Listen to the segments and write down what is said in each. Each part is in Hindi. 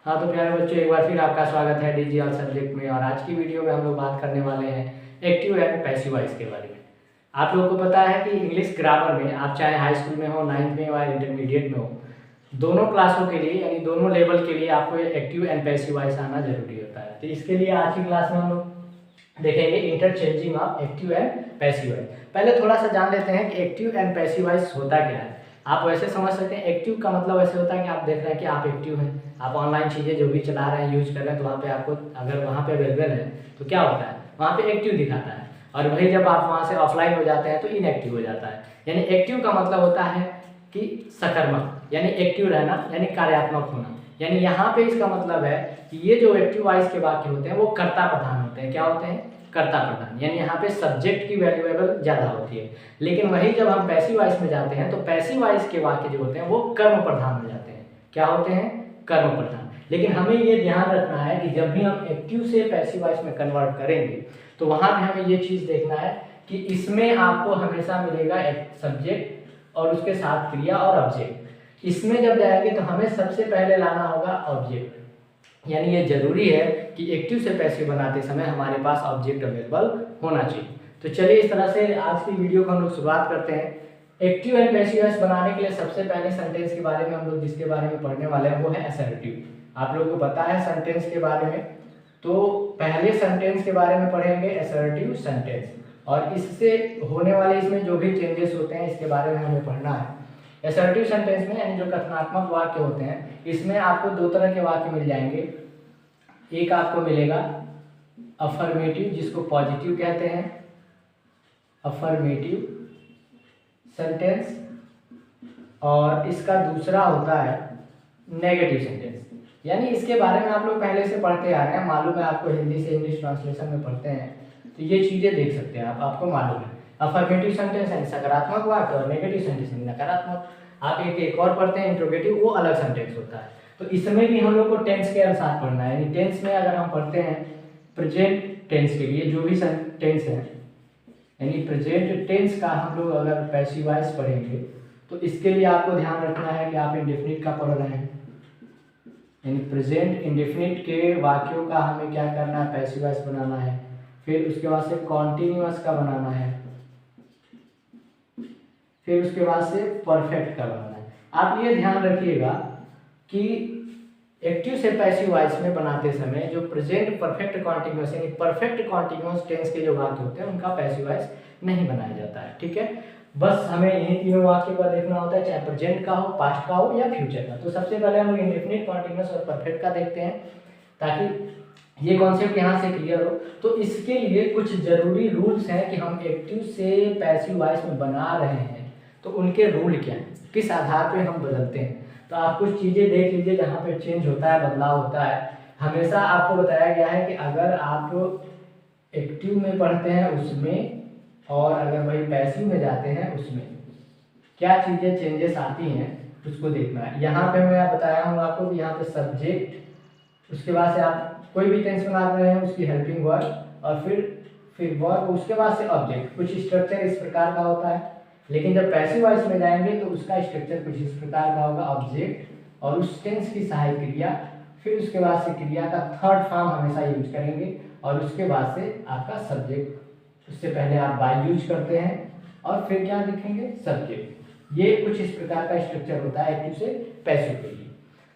हाँ तो प्यारे बच्चों, एक बार फिर आपका स्वागत है डीजी ऑल सब्जेक्ट में। और आज की वीडियो में हम लोग बात करने वाले हैं एक्टिव एंड पैसिव वॉइस के बारे में। आप लोगों को पता है कि इंग्लिश ग्रामर में आप चाहे हाई स्कूल में हो, 9th में हो या इंटरमीडिएट में हो, दोनों क्लासों के लिए यानी दोनों लेवल के लिए आपको एक्टिव एंड पैसिव वॉइस आना जरूरी होता है। तो इसके लिए आज की क्लास में हम लोग देखेंगे interchanging of active and passive voice. पहले थोड़ा सा जान लेते हैं कि एक्टिव एंड पैसिव वॉइस होता क्या है। आप वैसे समझ सकते हैं, एक्टिव का मतलब ऐसे होता है कि आप देख रहे हैं कि आप एक्टिव हैं, आप ऑनलाइन चीज़ें जो भी चला रहे हैं, यूज कर रहे हैं, तो वहाँ पे आपको अगर वहाँ पे अवेलेबल है तो क्या होता है, वहाँ पे एक्टिव दिखाता है। और वही जब आप वहाँ से ऑफलाइन हो जाते हैं तो इनएक्टिव हो जाता है। यानी एक्टिव का मतलब होता है कि सकर्मक, यानी एक्टिव रहना, यानी कार्यात्मक होना। यानी यहाँ पे इसका मतलब है कि ये जो एक्टिव वॉइस के वाक्य होते हैं वो कर्ता प्रधान होते हैं। क्या होते हैं? कर्ता प्रधान। यानी यहाँ पे सब्जेक्ट की वैल्यूएबल ज़्यादा होती है। लेकिन वही जब हम पैसिव वॉइस में जाते हैं तो पैसिव वॉइस के वाक्य जो होते हैं वो कर्म प्रधान हो जाते हैं। क्या होते हैं? कर्म प्रधान। लेकिन हमें ये ध्यान रखना है कि जब भी हम एक्टिव से पैसिव वॉइस में कन्वर्ट करेंगे तो वहाँ पे हमें ये चीज़ देखना है कि इसमें आपको हमेशा मिलेगा एक सब्जेक्ट और उसके साथ क्रिया और ऑब्जेक्ट। इसमें जब जाएंगे तो हमें सबसे पहले लाना होगा ऑब्जेक्ट। यानी ये जरूरी है कि एक्टिव से पैसिव बनाते समय हमारे पास ऑब्जेक्ट अवेलेबल होना चाहिए। तो चलिए इस तरह से आज की वीडियो को हम लोग शुरुआत करते हैं। एक्टिव एंड पैसिव वॉइस बनाने के लिए सबसे पहले सेंटेंस के बारे में हम लोग जिसके बारे में पढ़ने वाले हैं वो है असर्टिव। आप लोगों को पता है सेंटेंस के बारे में, तो पहले सेंटेंस के बारे में पढ़ेंगे असर्टिव सेंटेंस, और इससे होने वाले इसमें जो भी चेंजेस होते हैं इसके बारे में हमें पढ़ना है। असर्टिव सेंटेंस में यानी जो कथनात्मक वाक्य होते हैं इसमें आपको दो तरह के वाक्य मिल जाएंगे। एक आपको मिलेगा अफर्मेटिव, जिसको पॉजिटिव कहते हैं, अफर्मेटिव सेंटेंस, और इसका दूसरा होता है नेगेटिव सेंटेंस। यानी इसके बारे में आप लोग पहले से पढ़ते आ रहे हैं, मालूम है आपको, हिंदी से इंग्लिश ट्रांसलेशन में पढ़ते हैं तो ये चीज़ें देख सकते हैं आप, आपको मालूम है। अफर्मेटिव सेंटेंस यानी सकारात्मक वाक्य और नेगेटिव सेंटेंस यानी नकारात्मक। आप एक और पढ़ते हैं इंट्रोगेटिव, वो अलग सेंटेंस होता है। तो इसमें भी हम लोग को टेंस के अनुसार पढ़ना है। यानी टेंस में अगर हम पढ़ते हैं प्रेजेंट टेंस के लिए जो भी टेंस है, यानी प्रेजेंट टेंस का हम लोग अगर पैसिव वॉइस पढ़ेंगे तो इसके लिए आपको ध्यान रखना है कि आप इंडेफिनिट का पढ़ रहे हैं। यानी प्रेजेंट इंडेफिनिट के वाक्यों का हमें क्या करना है, पैसिव वॉइस बनाना है। फिर उसके बाद से कॉन्टिन्यूअस का बनाना है, फिर उसके बाद से परफेक्ट का बनाना है। आप ये ध्यान रखिएगा कि एक्टिव से पैसिव वॉइस में बनाते समय जो प्रेजेंट परफेक्ट कॉन्टिन्यूअस यानी परफेक्ट कॉन्टिन्यूअस टेंस के जो वाक्य होते हैं उनका पैसिव वॉइस नहीं बनाया जाता है। ठीक है, बस हमें यही तीनों वाक्य का देखना होता है, चाहे प्रेजेंट का हो, पास्ट का हो या फ्यूचर का। तो सबसे पहले हम लोग इंडेफिनिट, कॉन्टिन्यूअस और परफेक्ट का देखते हैं ताकि ये कॉन्सेप्ट यहाँ से क्लियर हो। तो इसके लिए कुछ जरूरी रूल्स हैं कि हम एक्टिव से पैसिव वॉइस में बना रहे हैं तो उनके रूल क्या हैं, किस आधार पे हम बदलते हैं। तो आप कुछ चीज़ें देख लीजिए जहाँ पे चेंज होता है, बदलाव होता है। हमेशा आपको बताया गया है कि अगर आप एक्टिव में पढ़ते हैं उसमें और अगर वही पैसिव में जाते हैं उसमें क्या चीज़ें चेंजेस आती हैं उसको देखना है। यहाँ पे मैं बताया हूँ आपको कि यहाँ पे सब्जेक्ट, उसके बाद से आप कोई भी टेंस बना रहे हैं उसकी हेल्पिंग वर्ब, और फिर वर्ब, उसके बाद से ऑब्जेक्ट। कुछ स्ट्रक्चर इस प्रकार का होता है। लेकिन जब पैसिव वॉइस में जाएंगे तो उसका स्ट्रक्चर कुछ इस प्रकार का होगा, ऑब्जेक्ट और उस टेंस की सहायक क्रिया, फिर उसके बाद से क्रिया का थर्ड फॉर्म हमेशा यूज करेंगे, और उसके बाद से आपका सब्जेक्ट। उससे पहले आप बाय यूज करते हैं और फिर क्या लिखेंगे, सब्जेक्ट। ये कुछ इस प्रकार का स्ट्रक्चर होता है एक्टिव से पैसिव के लिए।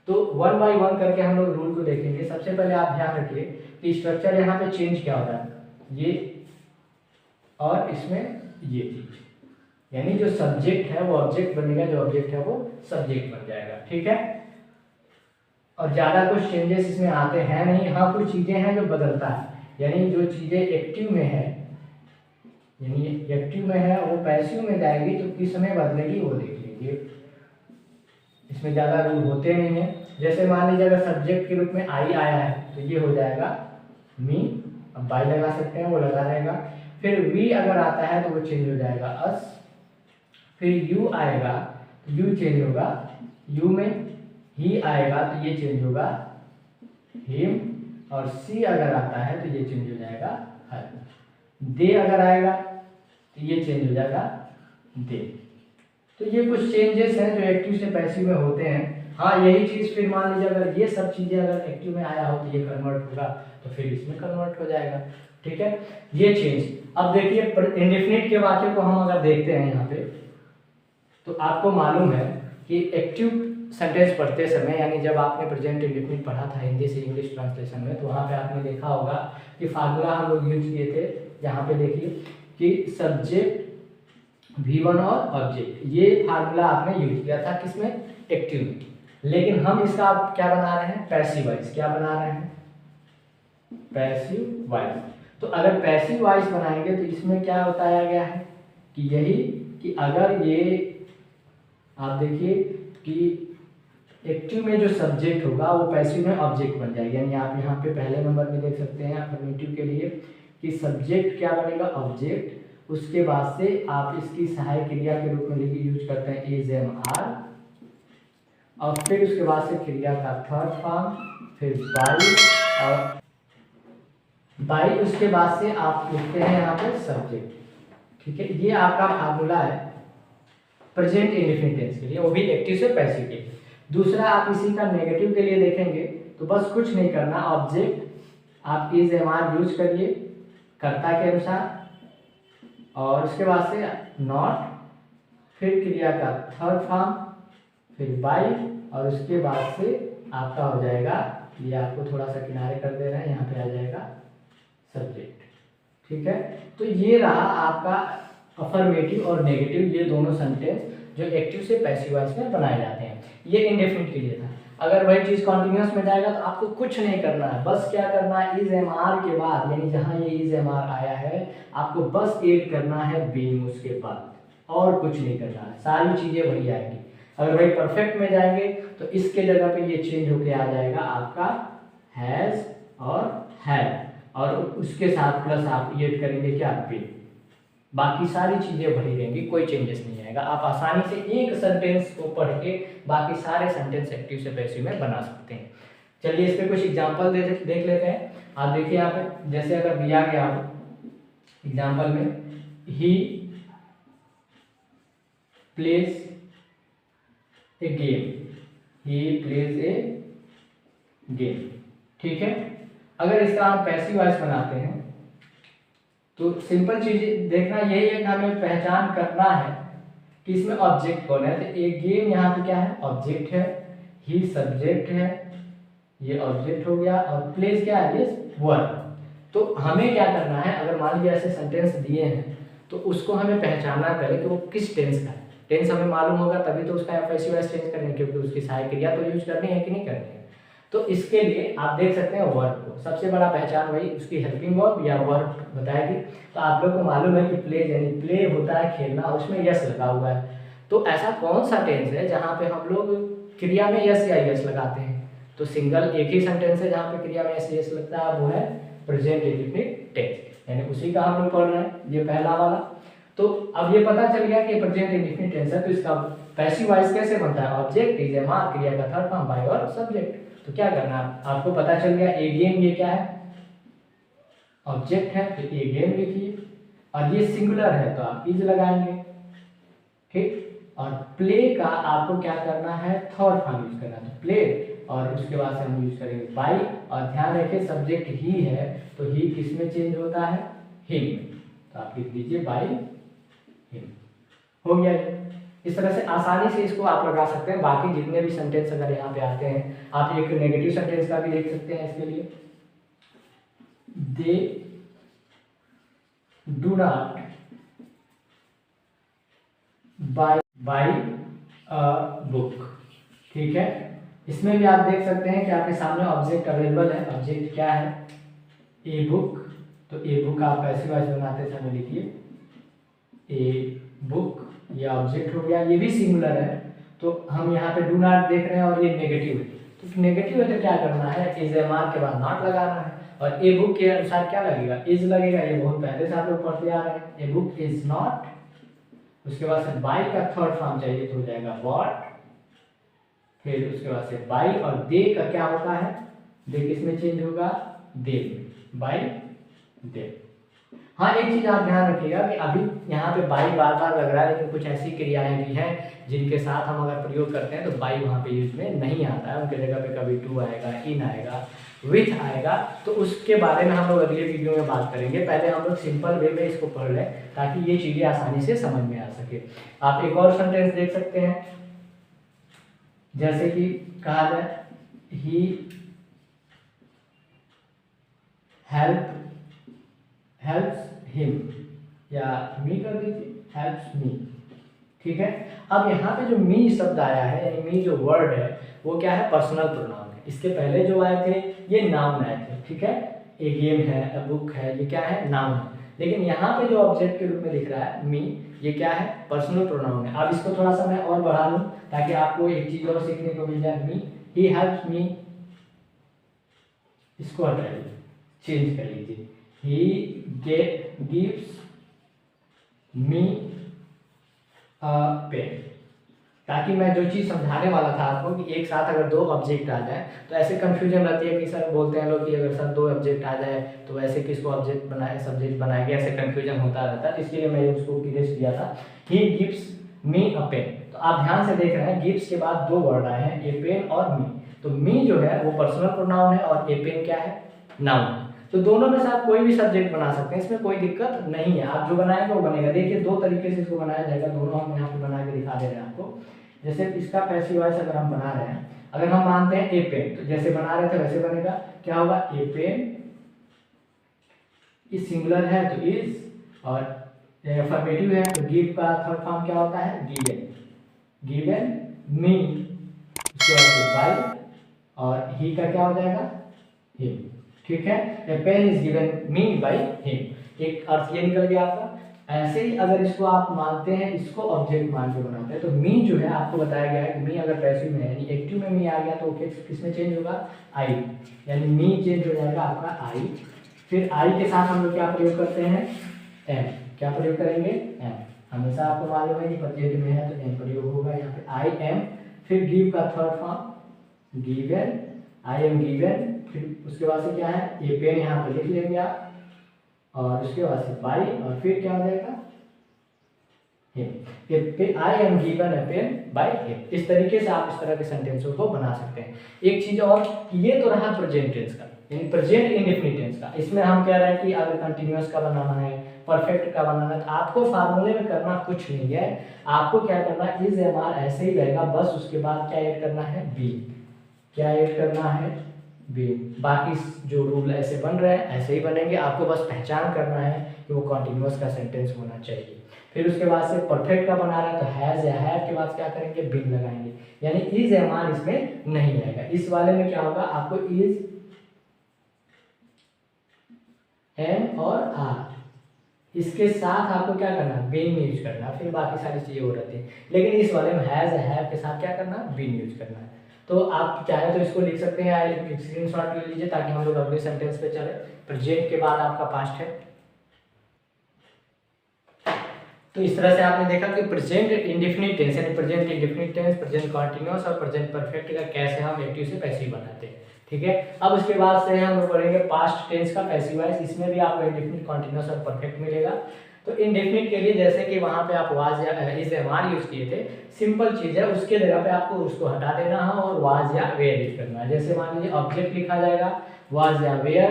तो वन बाय वन करके हम लोग रूल को देखेंगे। सबसे पहले आप ध्यान रखिए कि स्ट्रक्चर यहाँ पे चेंज क्या होता है, ये और इसमें ये चीज, यानी जो सब्जेक्ट है वो ऑब्जेक्ट बनेगा, जो ऑब्जेक्ट है वो सब्जेक्ट बन जाएगा। ठीक है, और ज़्यादा कुछ चेंजेस इसमें आते हैं नहीं। हाँ, कुछ चीज़ें हैं जो बदलता है, यानी जो चीज़ें एक्टिव में है, यानी एक्टिव में है वो पैसिव में जाएगी तो किस समय बदलेगी वो देख लीजिए। इसमें ज़्यादा रूल होते नहीं है। जैसे मान लीजिए अगर सब्जेक्ट के रूप में आई आया है तो ये हो जाएगा मी, अब बाई लगा सकते हैं, वो लगा रहेगा। फिर वी अगर आता है तो वो चेंज हो जाएगा अस। फिर यू आएगा तो यू चेंज होगा, यू में ही आएगा तो ये चेंज होगा हिम, और सी अगर आता है तो ये चेंज हो जाएगा हर। दे अगर आएगा तो ये चेंज हो जाएगा दे। तो ये कुछ चेंजेस हैं जो एक्टिव से पैसिव में होते हैं। हाँ यही चीज़ फिर मान लीजिए अगर ये सब चीज़ें अगर एक्टिव में आया हो तो ये कन्वर्ट होगा, तो फिर इसमें कन्वर्ट हो जाएगा। ठीक है, ये चेंज। अब देखिए इंडेफिनिट के वाक्य को हम अगर देखते हैं यहाँ पे, तो आपको मालूम है कि एक्टिव सेंटेंस पढ़ते समय, यानी जब आपने प्रेजेंट इंडेफिनिट पढ़ा था हिंदी से इंग्लिश ट्रांसलेशन में, तो वहाँ पे आपने देखा होगा कि फार्मूला हम लोग यूज किए थे। यहाँ पे देखिए कि सब्जेक्ट V1 और ऑब्जेक्ट, ये फार्मूला आपने यूज किया था किसमें, एक्टिव में। लेकिन हम इसका क्या बना रहे हैं, पैसिव वॉइस। क्या बना रहे हैं, पैसिव वॉइस। तो अगर पैसिव वॉइस बनाएंगे तो इसमें क्या बताया गया है कि यही कि अगर ये आप देखिए कि एक्टिव में जो सब्जेक्ट होगा वो पैसिव में ऑब्जेक्ट बन जाएगा। यानी आप यहाँ पे पहले नंबर में देख सकते हैं अफर्मेटिव के लिए कि सब्जेक्ट क्या बनेगा, ऑब्जेक्ट। उसके बाद से आप इसकी सहायक क्रिया के रूप में यूज करते हैं इज एम आर, और फिर उसके बाद से क्रिया का थर्ड फॉर्म, फिर बाई, और बाई उसके बाद से आप लिखते हैं यहाँ पे सब्जेक्ट। ठीक है, ये आपका फार्मूला है प्रेजेंट इंडेफिनिट टेंस के लिए, वो भी एक्टिव से पैसिव के लिए। दूसरा आप इसी का नेगेटिव के लिए देखेंगे तो बस कुछ नहीं करना, ऑब्जेक्ट आप इज एम आर यूज करिए कर्ता के अनुसार, और उसके बाद से नॉट, फिर क्रिया का थर्ड फॉर्म, फिर बाई, और उसके बाद से आपका हो जाएगा, ये आपको थोड़ा सा किनारे कर दे रहे हैं, यहाँ पे आ जाएगा सब्जेक्ट। ठीक है, तो ये रहा आपका अफर्मेटिव और नेगेटिव, ये दोनों सेंटेंस जो एक्टिव से पैसिव वॉइस में बनाए जाते हैं। ये इंडेफिनिट के लिए था। अगर वही चीज़ कॉन्टिन्यूअस में जाएगा तो आपको कुछ नहीं करना है, बस क्या करना है, इज एम आर के बाद, यानी जहाँ ये इज एम आर आया है आपको बस ऐड करना है बीइंग उसके बाद, और कुछ नहीं करना है, सारी चीज़ें वही आएंगी। अगर वही परफेक्ट में जाएंगे तो इसके जगह पे ये चेंज होके आ जाएगा आपका हैज और हैड, और उसके साथ प्लस आप ऐड करेंगे क्या, बीन। बाकी सारी चीज़ें वही रहेंगी, कोई चेंजेस नहीं आएगा। आप आसानी से एक सेंटेंस को पढ़ के बाकी सारे सेंटेंस एक्टिव से पैसिव में बना सकते हैं। चलिए इस पे कुछ एग्जांपल देख लेते हैं। आप देखिए यहाँ पे जैसे अगर दिया गया हो एग्जांपल में, he plays a game, he plays a game. ठीक है, अगर इसका हम पैसिव वॉइस बनाते हैं तो सिंपल चीज देखना यही है कि हमें पहचान करना है कि इसमें ऑब्जेक्ट कौन है। तो एक गेम यहाँ पे क्या है, ऑब्जेक्ट है, ही सब्जेक्ट है, ये ऑब्जेक्ट हो गया, और प्लेस क्या है, ये वर्ब। तो हमें क्या करना है, अगर मान लीजिए ऐसे सेंटेंस दिए हैं तो उसको हमें पहचानना है पहले कि वो किस टेंस का है। टेंस हमें मालूम होगा तभी तो उसका पैसिव वॉइस चेंज करेंगे, क्योंकि उसकी सहायक क्रिया तो यूज करनी है कि नहीं करनी है। तो इसके लिए आप देख सकते हैं वर्ब को, सबसे बड़ा पहचान वही उसकी हेल्पिंग वर्ब या वर्ब बताएगी। तो आप लोग को मालूम है कि प्ले यानी प्ले होता है खेलना, उसमें यस लगा हुआ है। तो ऐसा कौन सा टेंस है जहाँ पे हम लोग क्रिया में यस या यस लगाते हैं, तो सिंगल एक ही सेंटेंस है जहाँ पे क्रिया में यस यस लगता है, वो है प्रेजेंट इंडेफिनिट टेंस, यानी उसी का हम लोग पढ़ रहे हैं, ये पहला वाला। तो अब ये पता चल गया कि प्रेजेंट इंडेफिनिट टेंस है, तो इसका पैसिव वॉइस कैसे बनता है, ऑब्जेक्ट इज एम आर, क्रिया का थर्ड फॉर्म बाय और सब्जेक्ट। तो क्या करना है, आपको पता चल गया ए गेम ये क्या है, ऑब्जेक्ट है, तो ए गेम लिखिए, और ये सिंगुलर है तो आप इज लगाएंगे। ठीक, और प्ले का आपको क्या करना है, थर्ड फॉर्म यूज करना है, तो प्ले, और उसके बाद से हम यूज करेंगे बाई, और ध्यान रखें सब्जेक्ट ही है तो ही किस में चेंज होता है, हिम में, तो आप लिख दीजिए बाई हिम। हो गया ये। इस तरह से आसानी से इसको आप लगा सकते हैं। बाकी जितने भी सेंटेंस अगर यहाँ पे आते हैं, आप एक नेगेटिव सेंटेंस का भी देख सकते हैं इसके लिए, they do not buy a book. ठीक है, इसमें भी आप देख सकते हैं कि आपके सामने ऑब्जेक्ट अवेलेबल है। ऑब्जेक्ट क्या है, ए बुक, तो ए बुक आप पैसिव वॉइस बनाते समय लिखिए ए बुक, ये ऑब्जेक्ट हो गया, ये भी सिंगुलर है। तो हम यहाँ पे डू नॉट देख रहे हैं और ये नेगेटिव है, तो नेगेटिव है तो क्या करना है, इज एम आर के बाद नॉट लगाना है, और ए बुक के अनुसार क्या लगेगा, इज लगेगा। ये बहुत पहले से आप लोग पढ़ते आ रहे हैं, ए बुक इज नॉट, उसके बाद से बाई का थर्ड फॉर्म चाहिए तो हो जाएगा बॉट, फिर उसके बाद से बाई, और दे का क्या होता है, दे किसमें चेंज होगा, दे, बाई दे। हाँ, एक चीज़ आप ध्यान रखिएगा कि अभी यहाँ पे बाई बार बार लग रहा है, लेकिन कुछ ऐसी क्रियाएं भी हैं जिनके साथ हम अगर प्रयोग करते हैं तो बाई वहाँ पे यूज में नहीं आता है, उनके जगह पे कभी टू आएगा, इन आएगा, विथ आएगा। तो उसके बारे में हम लोग अगले वीडियो में बात करेंगे। पहले हम लोग सिंपल वे में इसको पढ़ लें ताकि ये चीज़ें आसानी से समझ में आ सके। आप एक और सेंटेंस देख सकते हैं, जैसे कि कहा जाए ही हेल्प्स हिम, या मी कर दीजिए, हेल्प्स मी। ठीक है, अब यहाँ पे जो मी शब्द आया है, यानी मी जो वर्ड है वो क्या है, पर्सनल प्रोनाउन है। इसके पहले जो आए थे ये नाउन आए थे। ठीक है, ए गेम है, अ बुक है, ये क्या है, नाउन है। लेकिन यहाँ पे जो ऑब्जेक्ट के रूप में दिख रहा है मी, ये क्या है, पर्सनल प्रोनाउन है। अब इसको थोड़ा सा मैं और बढ़ा लूँ ताकि आपको एक चीज और सीखने को मिल जाए। मी, ही हेल्प्स मी, इसको हटाइए, चेंज कर लीजिए, he gives me a pen. ताकि मैं जो चीज़ समझाने वाला था आपको कि एक साथ अगर दो ऑब्जेक्ट आ जाए तो ऐसे कंफ्यूजन रहती है कि सर बोलते हैं लोग कि अगर सर दो ऑब्जेक्ट आ जाए तो ऐसे किसको ऑब्जेक्ट बनाए, सब्जेक्ट बनाएंगे, ऐसे कंफ्यूजन होता रहता है। तो इसलिए मैं उसको क्लियर किया था, he gives me a pen. तो आप ध्यान से देख रहे हैं, गिव्स के बाद दो वर्ड आए हैं, ए पेन और मी। तो मी जो है वो पर्सनल प्रोनाउन है और ए पेन क्या है, नाउन है। तो दोनों में से आप कोई भी सब्जेक्ट बना सकते हैं, इसमें कोई दिक्कत नहीं है। आप जो बनाएंगे वो बनेगा। देखिए दो तरीके से इसको बनाया जाएगा, दोनों हम यहाँ पे बना के दिखा दे रहे हैं आपको। जैसे इसका पैसिव वॉइस अगर हम बना रहे हैं, अगर हम मानते हैं ए पेन, तो जैसे बना रहे थे वैसे बनेगा। क्या होगा, ए पेन, इस सिंगुलर है तो इज, और अफर्मेटिव है तो गिव का थर्ड फॉर्म क्या होता है, गिवन। गिवन मी, उसके बाद बाय, और ही का क्या हो जाएगा, हिम। ठीक है, a pen is given me by him. एक अर्थ ये निकल गया आपका। ऐसे ही अगर इसको आप मानते हैं, इसको ऑब्जेक्ट मान के बनाते हैं, तो मी जो है आपको बताया गया है कि मी अगर पैसिव में है, यानी एक्टिव में मी आ गया तो किस में चेंज होगा, आई, यानी मी चेंज हो जाएगा आपका आई। फिर आई के साथ हम लोग क्या प्रयोग करते हैं, एम। क्या प्रयोग करेंगे, एम। हमेशा आपको मालूम है कि प्रेजेंट में है तो एम प्रयोग होगा यहाँ पे, आई एम। फिर गिव का third form given, I am given. फिर उसके बाद से क्या है, ए पेन यहाँ पे लिख लेंगे आप, और उसके बाद से बाई, और फिर क्या हो जाएगा, him. I am given a pen by him. इस तरीके से आप इस तरह के सेंटेंसों को बना सकते हैं। एक चीज और, ये तो रहा प्रेजेंट टेंस का, यानी प्रेजेंट इंडेफिनिट टेंस का। इसमें हम कह रहे हैं कि अगर कंटिन्यूअस का बनाना है, परफेक्ट का बनाना है, तो आपको फार्मूले में करना कुछ नहीं है। आपको क्या करना है, इज एम आर ऐसे ही रहेगा, बस उसके बाद क्या ऐड करना है, बी। क्या ऐड करना है, बी। बाकी जो रूल ऐसे बन रहे हैं ऐसे ही बनेंगे। आपको बस पहचान करना है कि वो कॉन्टिन्यूअस का सेंटेंस होना चाहिए। फिर उसके बाद से परफेक्ट का बना रहा है तो हैज या हैव के बाद क्या करेंगे, बिन लगाएंगे, यानी इज एम आर इसमें नहीं आएगा। इस वाले में क्या होगा, आपको इज एम और आर, इसके साथ आपको क्या करना है, बिन यूज करना, फिर बाकी सारी चीजें हो रहती है। लेकिन इस वाले में हैज हैव के साथ क्या करना है, बिन यूज करना है। तो आप चाहे तो इसको लिख सकते हैं, स्क्रीनशॉट ले लीजिए ताकि हम लोग अगले सेंटेंस पे चले। प्रेजेंट के बाद आपका पास्ट है। तो इस तरह से आपने देखा कि प्रेजेंट इंडेफिनिट टेंस, यानी present indefinite tense, present continuous और प्रेजेंट परफेक्ट का कैसे हम एक्टिव से पैसिव बनाते हैं। ठीक है, अब उसके बाद से हम लोग पढ़ेंगे पास्ट टेंस का पैसिव वॉइस। इसमें भी आपको इंडेफिनिट, कॉन्टिन्यूअस और परफेक्ट मिलेगा। तो इंडेफिनिट के लिए जैसे कि वहां पे आप वाज या इज एम आर यूज किए थे, सिंपल चीज है, उसके जगह पे आपको उसको हटा देना है और वाज या वेयर यूज करना है। जैसे मान लीजिए ऑब्जेक्ट लिखा जाएगा वाज या वेयर,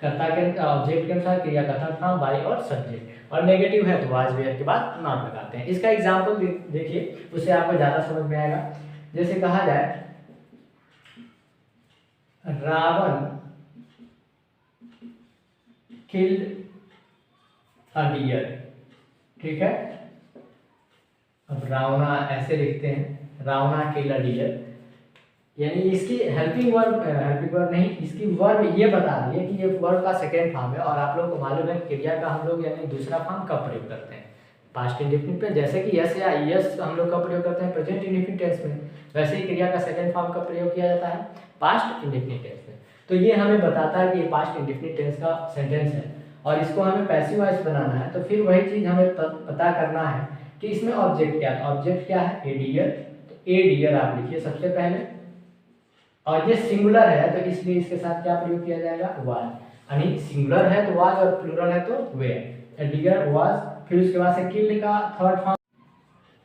कर्ता के ऑब्जेक्ट के अनुसार क्रिया का थर्ड फॉर्म बाई और सब्जेक्ट, और नेगेटिव है तो वाज वेयर के बाद नॉट लगाते हैं। इसका एग्जांपल देखिए, उससे आपको ज्यादा समझ में आएगा। जैसे कहा जाए रावण किल्ड अ डियर। ठीक है, अब रावणा ऐसे लिखते हैं, रावणा किल्ड अ डियर, यानी इसकी हेल्पिंग वर्ब नहीं, इसकी वर्ब ये बता दिए कि ये वर्ब का सेकेंड फॉर्म है। और आप लोगों को मालूम है क्रिया का हम लोग यानी दूसरा फॉर्म कब प्रयोग करते हैं, पास्ट इंडेफिनिट पे। जैसे कि यस या यस हम लोग कब प्रयोग करते हैं, प्रेजेंट इंडेफिनिट टेंस में। वैसे ही क्रिया का सेकेंड फॉर्म का प्रयोग किया जाता है, पास्ट इंडेफिनिट टेंस में। तो ये हमें बताता है कि ये पास्ट इंडेफिनिट टेंस का सेंटेंस है और इसको हमें पैसिव वॉइस बनाना है। तो फिर वही चीज हमें पता करना है कि इसमें ऑब्जेक्ट क्या है। ऑब्जेक्ट क्या है, ए डियर। तो ए डियर आप लिखिए सबसे पहले, और ये सिंगुलर है तो इसलिए इसके साथ क्या प्रयोग किया जाएगा, वाज। यानी सिंगुलर है तो वाज और प्लूरल है तो वेयर। ए डियर वाज, फिर उसके बाद से किल्ड का थर्ड फॉर्म,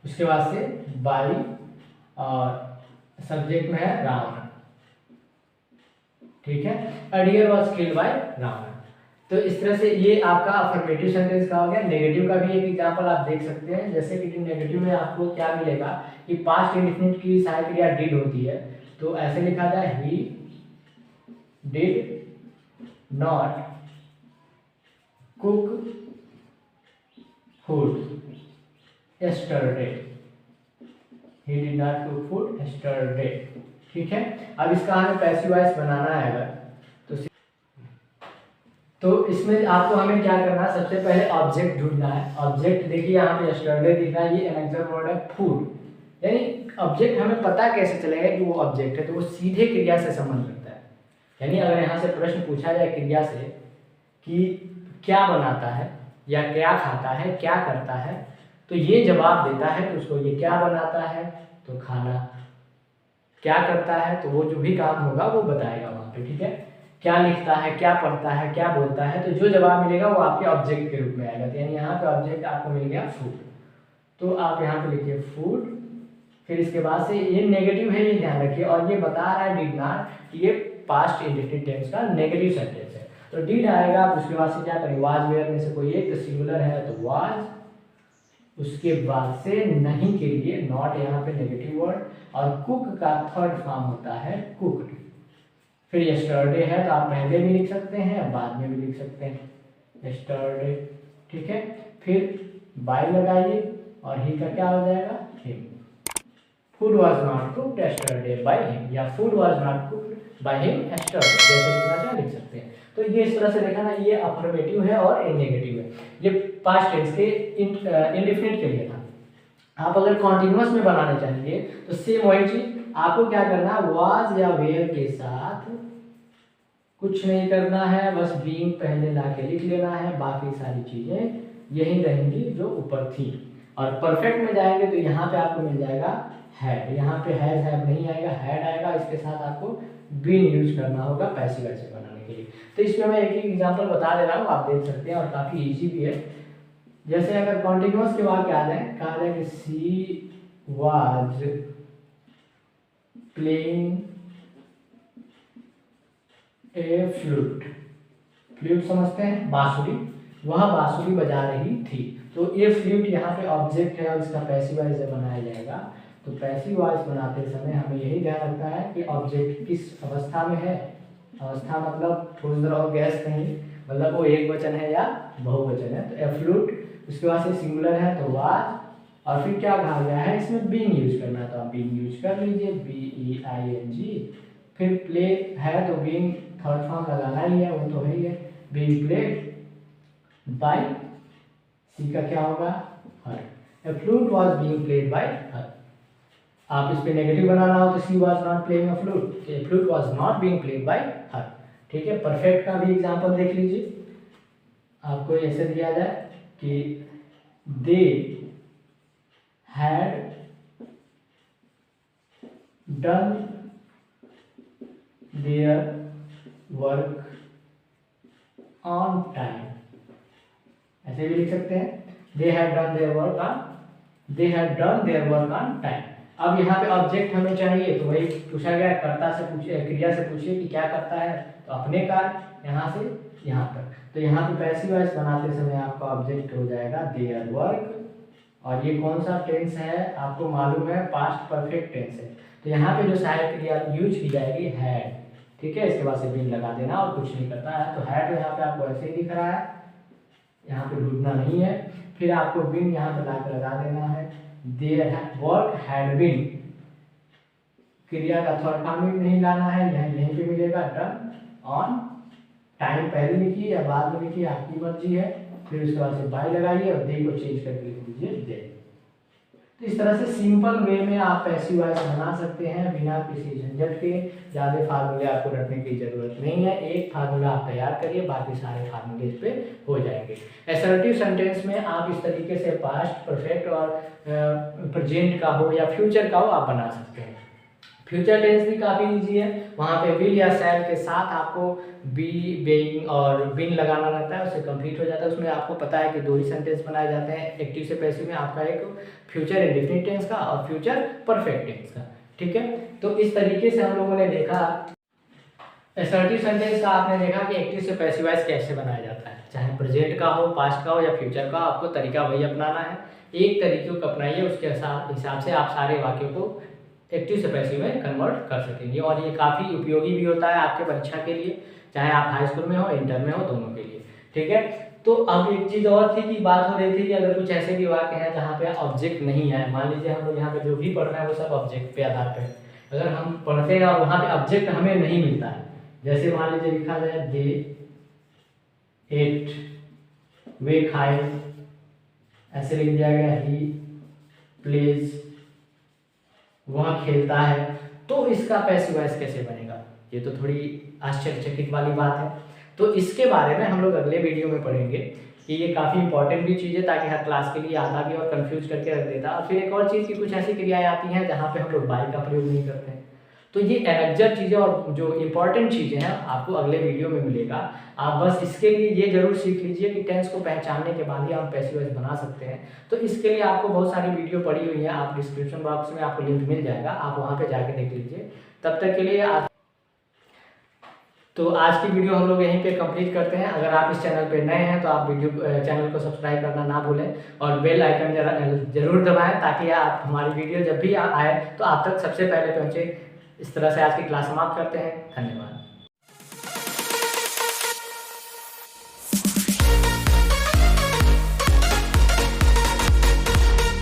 उसके बाद से बाई और सब्जेक्ट में है रावण, ठीक है। A deer was killed by Ravan. तो इस तरह से ये आपका अफर्मेटिव सेंटेंस का हो गया। नेगेटिव का भी एक एग्जांपल आप देख सकते हैं, जैसे कि नेगेटिव में आपको क्या मिलेगा कि पास्ट इंडेफिनिट की सहायक क्रिया डिड होती है, तो ऐसे लिखा जाए he did not cook food yesterday, he did not cook food yesterday, ठीक है। अब इसका हमें पैसिव वॉइस बनाना है अगर तो इसमें आपको हमें क्या करना है, सबसे पहले ऑब्जेक्ट ढूंढना है। ऑब्जेक्ट देखिए यहाँ पे yesterday दिख रहा है, ये एनेक्सर वर्ड है फूड, यानी ऑब्जेक्ट हमें पता कैसे चलेगा कि वो ऑब्जेक्ट है, तो वो सीधे क्रिया से संबंध रखता है। यानी अगर यहाँ से प्रश्न पूछा जाए क्रिया से कि क्या बनाता है या क्या खाता है, क्या करता है, तो ये जवाब देता है तो उसको ये क्या बनाता है तो खाना, क्या करता है तो वो जो भी काम होगा वो बताएगा वहाँ पे, ठीक है। क्या लिखता है, क्या पढ़ता है, क्या बोलता है, तो जो जवाब मिलेगा वो आपके ऑब्जेक्ट के रूप में आएगा। तो यानी यहाँ पे ऑब्जेक्ट आपको मिल गया फूड, तो आप यहाँ पे लिखिए फूड, फिर इसके बाद से ये नेगेटिव है, ये ध्यान रखिए, और ये बता रहा है डिड नॉट, ये पास्ट इंडेफिनिट टेंस का नेगेटिव सेंटेंस है। तो डिड आएगा, उसके बाद से क्या करेंगे, वाज वेयर में से कोई एक, तो सिंगुलर है तो वाज, उसके बाद से नहीं के लिए नॉट यहाँ पे नेगेटिव वर्ड, और कुक का थर्ड फॉर्म होता है कुक्ड। फिर यस्टरडे है तो आप पहले भी लिख सकते हैं बाद में भी लिख सकते हैं यस्टरडे, ठीक है। फिर बाय लगाइए और ही का क्या हो जाएगा him. Food was not cooked yesterday by him, या food was not cooked by him yesterday, जैसे लिखना चाहे लिख सकते हैं। तो ये इस तरह से देखा ना, ये अफर्मेटिव है और ये नेगेटिव है। ये पास्ट टेंस के इंडेफिनिट के लिए था। आप अगर कॉन्टिन्यूअस में बनाना चाहेंगे तो सेम वही चीज आपको क्या करना है, वाज या वेयर के साथ कुछ नहीं करना है, बस बीइंग पहले लाके लिख लेना है, बाकी सारी चीजें यही रहेंगी जो ऊपर थी। और परफेक्ट में जाएंगे तो यहाँ पे आपको मिल जाएगा हैड, यहाँ पे हैज हैव नहीं आएगा, हैड आएगा, इसके साथ आपको बीन यूज करना होगा पैसिव वॉइस बनाने के लिए। तो इसमें मैं एक एग्जांपल बता दे रहा हूँ, आप देख सकते हैं, और काफी इजी भी है। जैसे अगर कॉन्टिन्यूअस के बाद क्या है, कहा जाए कि she was playing a flute, flute समझते हैं बांसुरी, वह बांसुरी बजा रही थी। तो ये फ्लूट यहाँ पे ऑब्जेक्ट है और इसका पैसिव वॉइस बनाया जाएगा। तो पैसिव वॉइस बनाते समय हमें यही ध्यान रखना है कि ऑब्जेक्ट किस अवस्था में है, अवस्था मतलब थोड़ी देर और गैस नहीं, मतलब वो एक वचन है या बहुवचन है। तो ए फ्लूट, उसके बाद से सिंगुलर है तो वाज, और फिर क्या कहा गया है इसमें बीइंग यूज करना, तो आप बीइंग यूज कर लीजिए, BEING। फिर प्ले है तो बीइंग थर्ड फॉर्म लगाना ही है, वो तो है ही है, बीइंग प्लेड बाय, सी का क्या होगा her, a flute was being played by her. आप इस पे नेगेटिव बनाना हो तो she was not playing a flute, a flute was not being played by her, ठीक है। परफेक्ट का भी एग्जांपल देख लीजिए, आपको ऐसे दिया जाए कि they had done their work on time, ऐसे भी लिख सकते हैं, they had done their work on, they had done their work on time. अब यहाँ पे ऑब्जेक्ट हमें चाहिए, तो वही पूछा गया, कर्ता से पूछिए, क्रिया से पूछिए कि क्या करता है, तो अपने कार्य यहाँ से यहाँ तक। तो यहाँ पे पैसिव वॉइस बनाते समय आपका ऑब्जेक्ट हो जाएगा देयर वर्क, और ये कौन सा टेंस है आपको मालूम है, पास्ट परफेक्ट टेंस है। तो यहाँ पे जो सहायक क्रिया यूज की जाएगी हैड, ठीक है, इसके बाद से बीन लगा देना और कुछ नहीं करता है। तो हैड यहाँ पे आपको ऐसे ही दिख रहा है, यहाँ पे ढूंढना नहीं है, फिर आपको बीन यहाँ पे लाकर लगा देना है, देयर वर्क हैड बीन, क्रिया का थर्ड फॉर्म भी नहीं लाना है, यहीं पे मिलेगा डन ऑन टाइम, पहले लिखिए या बाद में लिखिए आपकी मर्जी है। फिर उसके बाद से बाय लगाइए और दे को चेंज करके लिख दीजिए दे। तो इस तरह से सिंपल वे में आप पैसिव वॉइस बना सकते हैं बिना किसी झंझट के। ज़्यादा फार्मूले आपको रखने की जरूरत नहीं है, एक फार्मूला आप तैयार करिए, बाकी सारे फार्मूले इस पे हो जाएंगे। असर्टिव सेंटेंस में आप इस तरीके से पास्ट परफेक्ट और प्रेजेंट का हो या फ्यूचर का हो आप बना सकते हैं। फ्यूचर टेंस भी काफ़ी ईजी है, वहाँ पे विल या शैल के साथ आपको बी, बेइंग और बीन लगाना रहता है, उससे कंप्लीट हो जाता है। उसमें आपको पता है कि 2 ही सेंटेंस बनाए जाते हैं एक्टिव से पैसिव में, आपका एक फ्यूचर इंडेफिनिट टेंस का और फ्यूचर परफेक्ट टेंस का। ठीक है, तो इस तरीके से हम लोगों ने देखा असर्टिव सेंटेंस का। आपने देखा कि एक्टिव से पैसिव वॉइस कैसे बनाया जाता है, चाहे प्रेजेंट का हो, पास्ट का हो या फ्यूचर का, आपको तरीका वही अपनाना है। एक तरीके को अपनाइए, उसके हिसाब से आप सारे वाक्यों को एक्टिव से पैसिव में कन्वर्ट कर सकेंगे। और ये काफ़ी उपयोगी भी होता है आपके परीक्षा के लिए, चाहे आप हाई स्कूल में हो, इंटर में हो, दोनों के लिए। ठीक है, तो अब एक चीज़ और थी कि बात हो रही थी कि अगर कुछ ऐसे भी वाक्य हैं जहाँ पे ऑब्जेक्ट नहीं है, मान लीजिए हम लोग यहाँ पे जो भी पढ़ रहे हैं वो सब ऑब्जेक्ट पे आधार पे, अगर हम पढ़ते हैं और वहाँ पे ऑब्जेक्ट हमें नहीं मिलता है, जैसे मान लीजिए लिखा जाए दे एट, वे खाए, ऐसे लिख दिया गया ही प्लेज, वह खेलता है, तो इसका पैसिव वॉइस कैसे बनेगा? ये तो थोड़ी आश्चर्यचकित वाली बात है। तो इसके बारे में हम लोग अगले वीडियो में पढ़ेंगे कि ये काफ़ी इंपॉर्टेंट भी चीज़ है, ताकि हर क्लास के लिए आता भी और कंफ्यूज करके रख देता। और फिर एक और चीज़ की कुछ ऐसी क्रियाएं आती हैं जहाँ पे हम लोग बाई का प्रयोग नहीं करते हैं। तो ये एग्जैक्ट चीज़ें और जो इंपॉर्टेंट चीज़ें हैं आपको अगले वीडियो में मिलेगा। आप बस इसके लिए ये जरूर सीख लीजिए कि टेंस को पहचानने के बाद ही आप पैसिव वॉइस बना सकते हैं। तो इसके लिए आपको बहुत सारी वीडियो पड़ी हुई है, आप डिस्क्रिप्शन बॉक्स में आपको लिंक मिल जाएगा, आप वहाँ पे जाके देख लीजिए। तब तक के लिए तो आज की वीडियो हम लोग यहीं पे कंप्लीट करते हैं। अगर आप इस चैनल पे नए हैं तो आप चैनल को सब्सक्राइब करना ना भूलें और बेल आइकन जरूर दबाएं, ताकि आप हमारी वीडियो जब भी आए तो आप तक सबसे पहले पहुंचे। इस तरह से आज की क्लास समाप्त करते हैं। धन्यवाद।